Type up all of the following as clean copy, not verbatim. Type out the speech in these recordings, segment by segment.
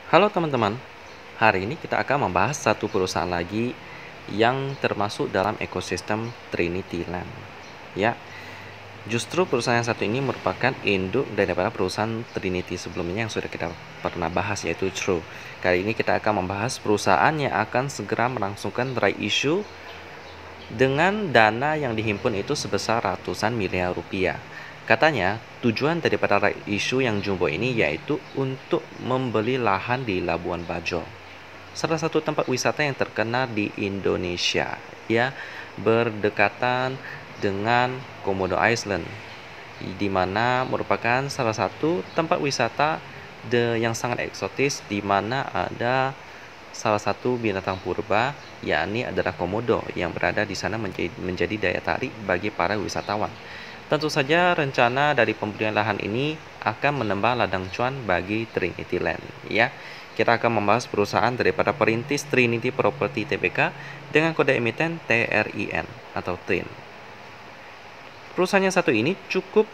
Halo teman-teman, hari ini kita akan membahas satu perusahaan lagi yang termasuk dalam ekosistem Trinity Land. Ya, justru perusahaan yang satu ini merupakan induk daripada perusahaan Trinity sebelumnya yang sudah kita pernah bahas, yaitu True. Kali ini kita akan membahas perusahaan yang akan segera melangsungkan right issue dengan dana yang dihimpun itu sebesar ratusan miliar rupiah. Katanya, tujuan daripada right issue yang jumbo ini yaitu untuk membeli lahan di Labuan Bajo, salah satu tempat wisata yang terkenal di Indonesia, ya, berdekatan dengan Komodo Island, di mana merupakan salah satu tempat wisata yang sangat eksotis, di mana ada salah satu binatang purba, yakni adalah komodo yang berada di sana menjadi daya tarik bagi para wisatawan. Tentu saja rencana dari pembelian lahan ini akan menambah ladang cuan bagi Trinity Land, ya. Kita akan membahas perusahaan daripada perintis Trinity Property Tbk dengan kode emiten TRIN atau TRIN. Perusahaan yang satu ini cukup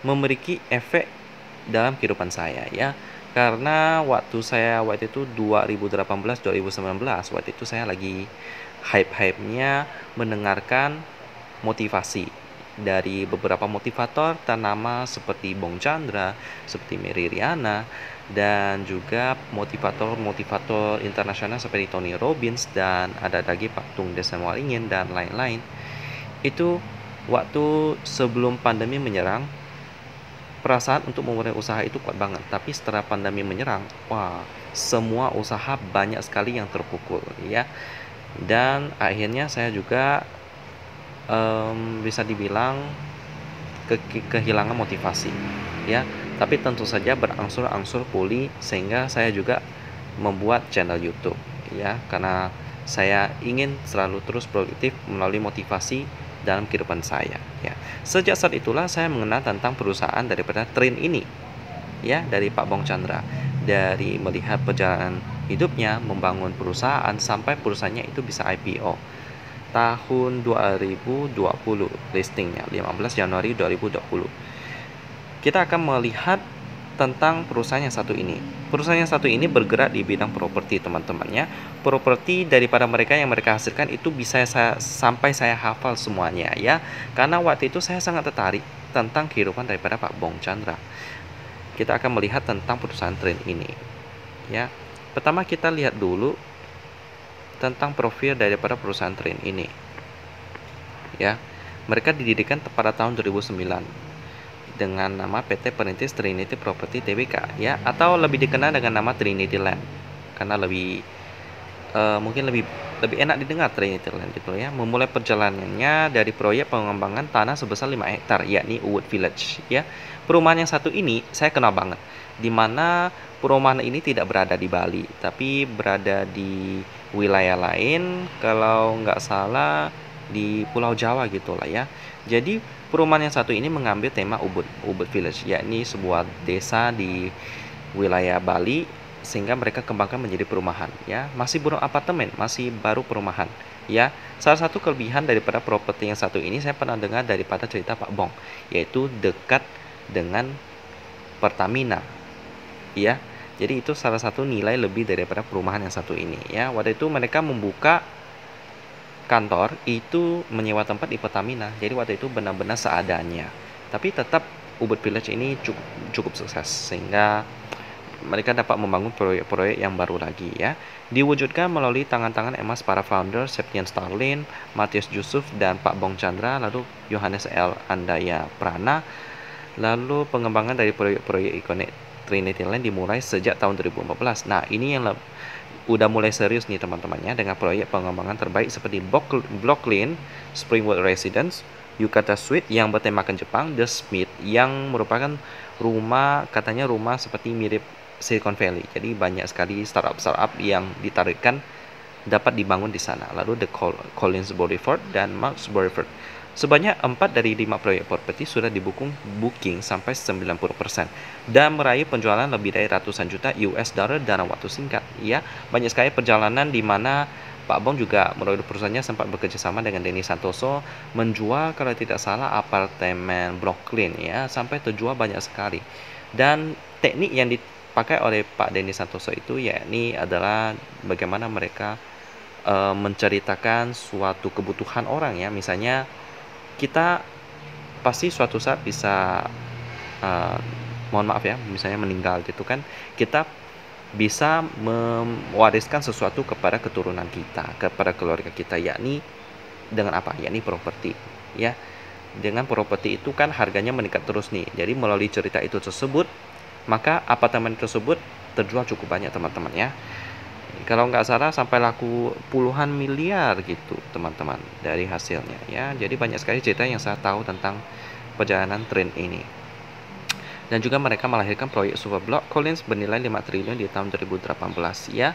memiliki efek dalam kehidupan saya, ya. Karena waktu itu 2018-2019, waktu itu saya lagi hype-hypenya mendengarkan motivasi dari beberapa motivator ternama seperti Bong Chandra, seperti Mary Riana, dan juga motivator-motivator internasional seperti Tony Robbins, dan ada lagi Pak Tung Desem Waringin dan lain-lain. Itu waktu sebelum pandemi menyerang, perasaan untuk memulai usaha itu kuat banget. Tapi setelah pandemi menyerang, wah, semua usaha banyak sekali yang terpukul, ya. Dan akhirnya saya juga bisa dibilang kehilangan motivasi, ya. Tapi tentu saja berangsur-angsur pulih, sehingga saya juga membuat channel YouTube, ya, karena saya ingin selalu terus produktif melalui motivasi dalam kehidupan saya, ya. Sejak saat itulah saya mengenal tentang perusahaan daripada Trin ini, ya, dari Pak Bong Chandra. Dari melihat perjalanan hidupnya membangun perusahaan sampai perusahaannya itu bisa IPO tahun 2020, listingnya 15 Januari 2020. Kita akan melihat tentang perusahaan yang satu ini. Perusahaan yang satu ini bergerak di bidang properti, teman-temannya. Properti daripada mereka yang mereka hasilkan itu bisa sampai saya hafal semuanya, ya. Karena waktu itu saya sangat tertarik tentang kehidupan daripada Pak Bong Chandra. Kita akan melihat tentang perusahaan Trin ini, ya. Pertama kita lihat dulu tentang profil daripada perusahaan Trin ini, ya. Mereka didirikan pada tahun 2009 dengan nama PT Perintis Trinity Property Tbk, ya, atau lebih dikenal dengan nama Trinity Land, karena mungkin lebih enak didengar Trinity Land gitu, ya. Memulai perjalanannya dari proyek pengembangan tanah sebesar 5 hektar, yakni Wood Village, ya. Perumahan yang satu ini saya kenal banget, di mana perumahan ini tidak berada di Bali, tapi berada di wilayah lain, kalau nggak salah di Pulau Jawa gitulah, ya. Jadi perumahan yang satu ini mengambil tema Ubud Village, yakni sebuah desa di wilayah Bali, sehingga mereka kembangkan menjadi perumahan, ya. Masih belum apartemen, masih baru perumahan, ya. Salah satu kelebihan daripada properti yang satu ini saya pernah dengar daripada cerita Pak Bong, yaitu dekat dengan Pertamina, ya. Jadi itu salah satu nilai lebih daripada perumahan yang satu ini, ya. Waktu itu mereka membuka kantor itu menyewa tempat di Pertamina, jadi waktu itu benar-benar seadanya. Tapi tetap Ubud Village ini cukup sukses, sehingga mereka dapat membangun proyek-proyek yang baru lagi, ya. Diwujudkan melalui tangan-tangan emas para founder Septian Starlin, Matius Yusuf, dan Pak Bong Chandra, lalu Yohanes L. Andaya Prana. Lalu pengembangan dari proyek-proyek ikonik Trinity Land dimulai sejak tahun 2014. Nah, ini yang udah mulai serius nih teman-temannya, dengan proyek pengembangan terbaik seperti Block Lane, Springwood Residence, Yukata Suite yang bertemakan Jepang, The Smith yang merupakan katanya rumah seperti mirip Silicon Valley. Jadi banyak sekali startup yang ditarikkan dapat dibangun di sana. Lalu The Collins Bodyford dan Max Bodyford. Sebanyak 4 dari 5 proyek properti sudah booking sampai 90% dan meraih penjualan lebih dari ratusan juta US dollar dalam waktu singkat, ya. Banyak sekali perjalanan di mana Pak Bong juga melalui perusahaannya sempat bekerja sama dengan Denny Santoso menjual, kalau tidak salah, apartemen Brooklyn, ya, sampai terjual banyak sekali. Dan teknik yang pakai oleh Pak Denny Santoso itu yakni adalah bagaimana mereka menceritakan suatu kebutuhan orang ya. Misalnya kita pasti suatu saat bisa mohon maaf ya, misalnya meninggal gitu kan, kita bisa mewariskan sesuatu kepada keturunan kita, kepada keluarga kita, yakni dengan apa? Yakni properti ya. Dengan properti itu kan harganya meningkat terus nih. Jadi melalui cerita itu tersebut, maka apartemen tersebut terjual cukup banyak teman-teman ya. Kalau nggak salah sampai laku puluhan miliar gitu teman-teman dari hasilnya ya. Jadi banyak sekali cerita yang saya tahu tentang perjalanan tren ini. Dan juga mereka melahirkan proyek Superblock Collins bernilai 5 triliun di tahun 2018 ya.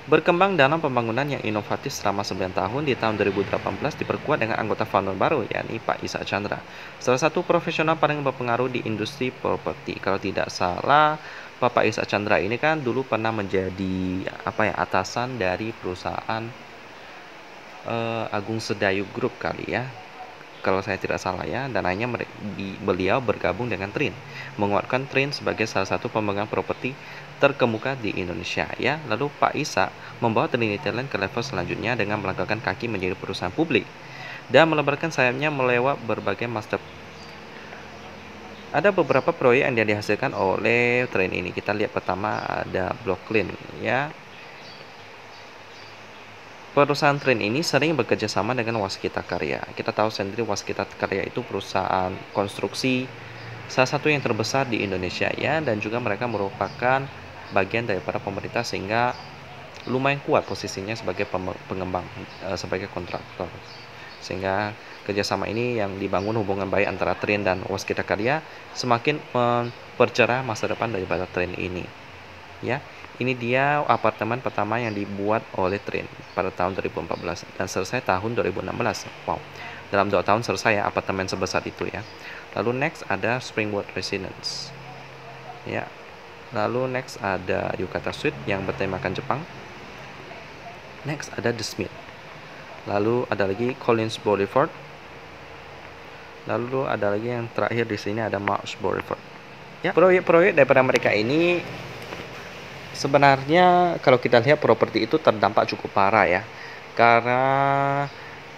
Berkembang dalam pembangunan yang inovatif selama 9 tahun, di tahun 2018 diperkuat dengan anggota founder baru yakni Pak Ishak Chandra. Salah satu profesional paling berpengaruh di industri properti. Kalau tidak salah, Bapak Ishak Chandra ini kan dulu pernah menjadi atasan dari perusahaan Agung Sedayu Group kali ya. Kalau saya tidak salah ya, dan akhirnya beliau bergabung dengan Trin, menguatkan Trin sebagai salah satu pemegang properti terkemuka di Indonesia ya. Lalu Pak Ishak membawa Trinity Talent ke level selanjutnya dengan melangkahkan kaki menjadi perusahaan publik dan melebarkan sayapnya melewat berbagai master. Ada beberapa proyek yang dihasilkan oleh Trin ini. Kita lihat pertama ada Blocklin ya. Perusahaan Trin ini sering bekerja sama dengan Waskita Karya. Kita tahu sendiri Waskita Karya itu perusahaan konstruksi salah satu yang terbesar di Indonesia ya, dan juga mereka merupakan bagian daripada pemerintah sehingga lumayan kuat posisinya sebagai pengembang, sebagai kontraktor. Sehingga kerjasama ini yang dibangun hubungan baik antara Trin dan Waskita Karya semakin mempercerah masa depan daripada Trin ini. Ya, ini dia apartemen pertama yang dibuat oleh Trin pada tahun 2014 dan selesai tahun 2016. Wow, dalam 2 tahun selesai ya apartemen sebesar itu ya. Lalu next ada Springwood Residence. Ya. Lalu next ada Yukata Suite yang bertemakan Jepang. Next ada The Smith. Lalu ada lagi Collins Boulevard. Lalu ada lagi yang terakhir di sini ada Marsh Boulevard. Ya, proyek-proyek daripada mereka ini sebenarnya kalau kita lihat properti itu terdampak cukup parah ya, karena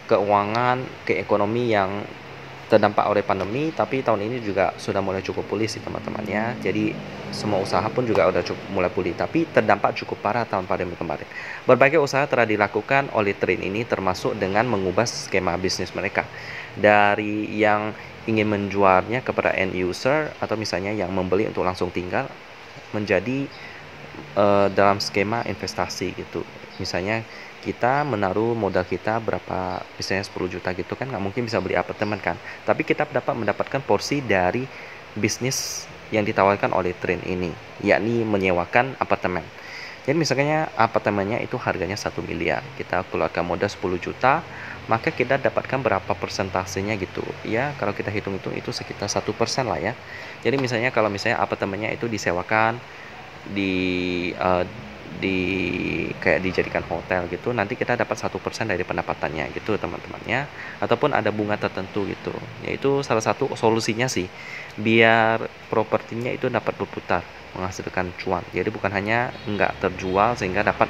keuangan, keekonomi yang terdampak oleh pandemi, tapi tahun ini juga sudah mulai cukup pulih sih teman-teman ya. Jadi semua usaha pun juga udah cukup mulai pulih, tapi terdampak cukup parah tahun pandemi kemarin. Berbagai usaha telah dilakukan oleh Trin ini termasuk dengan mengubah skema bisnis mereka dari yang ingin menjualnya kepada end user atau misalnya yang membeli untuk langsung tinggal menjadi dalam skema investasi gitu. Misalnya kita menaruh modal kita berapa, misalnya 10 juta gitu kan, nggak mungkin bisa beli apartemen kan, tapi kita dapat mendapatkan porsi dari bisnis yang ditawarkan oleh Trin ini, yakni menyewakan apartemen. Jadi misalnya apartemennya itu harganya 1 miliar, kita keluarkan modal 10 juta, maka kita dapatkan berapa persentasenya gitu ya. Kalau kita hitung-hitung itu sekitar 1% lah ya. Jadi misalnya kalau misalnya apartemennya itu disewakan kayak dijadikan hotel gitu, nanti kita dapat 1% dari pendapatannya gitu teman-temannya, ataupun ada bunga tertentu gitu. Yaitu salah satu solusinya sih biar propertinya itu dapat berputar menghasilkan cuan. Jadi bukan hanya nggak terjual sehingga dapat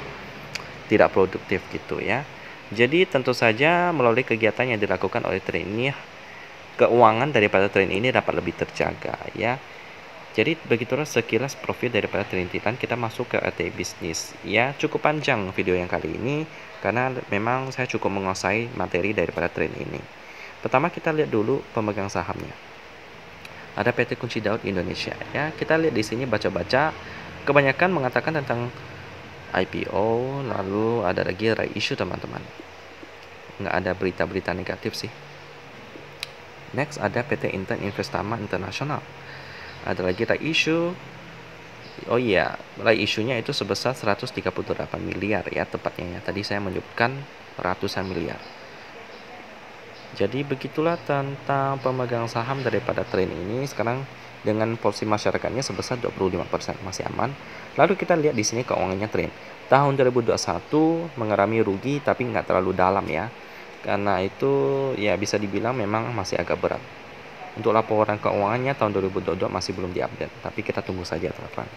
tidak produktif gitu ya. Jadi tentu saja melalui kegiatan yang dilakukan oleh Trin ini, keuangan daripada Trin ini dapat lebih terjaga ya. Jadi begitulah sekilas profil daripada Trinity Land. Kita masuk ke RTI bisnis ya. Cukup panjang video yang kali ini karena memang saya cukup menguasai materi daripada Trin ini. Pertama kita lihat dulu pemegang sahamnya. Ada PT Kunci Daud Indonesia ya. Kita lihat di sini baca-baca, kebanyakan mengatakan tentang IPO, lalu ada lagi right issue teman-teman. Nggak ada berita-berita negatif sih. Next ada PT Inten Investama Internasional. Ada lagi right issue. Oh iya, right issue-nya itu sebesar 138 miliar ya tepatnya ya. Tadi saya menyebutkan ratusan miliar. Jadi begitulah tentang pemegang saham daripada Trin ini. Sekarang dengan porsi masyarakatnya sebesar 25%, masih aman. Lalu kita lihat di sini keuangannya Trin. Tahun 2021 mengalami rugi tapi nggak terlalu dalam ya. Karena itu ya bisa dibilang memang masih agak berat. Untuk laporan keuangannya tahun 2022 masih belum diupdate, tapi kita tunggu saja teman-teman.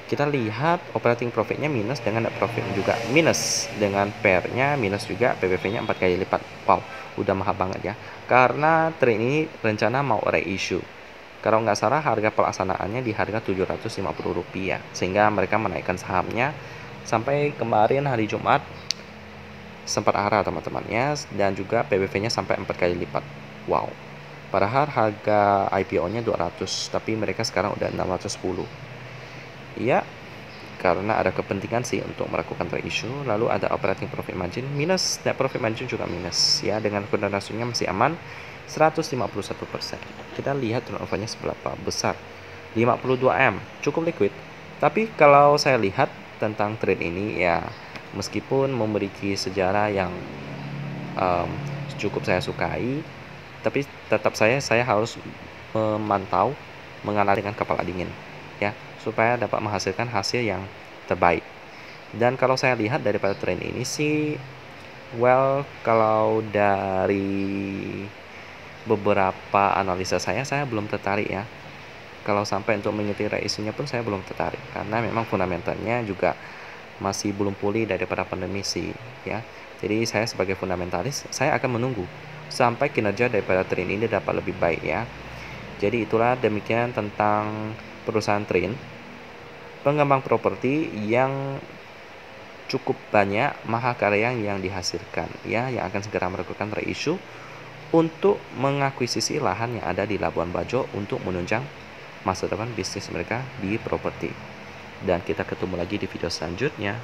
kita lihat operating profitnya minus dengan net profit juga minus, dengan PER-nya minus juga, PBV-nya 4 kali lipat. Wow, udah mahal banget ya. Karena trade ini rencana mau reissue. Kalau nggak salah harga pelaksanaannya di harga Rp750, sehingga mereka menaikkan sahamnya sampai kemarin hari Jumat sempat arah teman-temannya, dan juga PBV-nya sampai 4 kali lipat. Wow. Padahal harga IPO-nya 200, tapi mereka sekarang udah 610. Ya, karena ada kepentingan sih untuk melakukan reissue. Lalu ada operating profit margin minus, net profit margin juga minus ya, dengan kurun rasionya masih aman 151%. Kita lihat turnovernya seberapa besar, 52M, cukup liquid. Tapi kalau saya lihat tentang trade ini ya, meskipun memiliki sejarah yang cukup saya sukai, tapi tetap saya harus memantau, menganalisis dengan kepala dingin ya, supaya dapat menghasilkan hasil yang terbaik. Dan kalau saya lihat daripada tren ini sih, well, kalau dari beberapa analisa saya belum tertarik ya. Kalau sampai untuk mengikuti reissue-nya pun saya belum tertarik, karena memang fundamentalnya juga masih belum pulih daripada pandemi sih ya. Jadi saya sebagai fundamentalis, saya akan menunggu sampai kinerja daripada tren ini dapat lebih baik ya. Jadi itulah demikian tentang perusahaan Trin, pengembang properti yang cukup banyak mahakarya yang dihasilkan ya, yang akan segera melakukan reissue untuk mengakuisisi lahan yang ada di Labuan Bajo untuk menunjang masa depan bisnis mereka di properti. Dan kita ketemu lagi di video selanjutnya.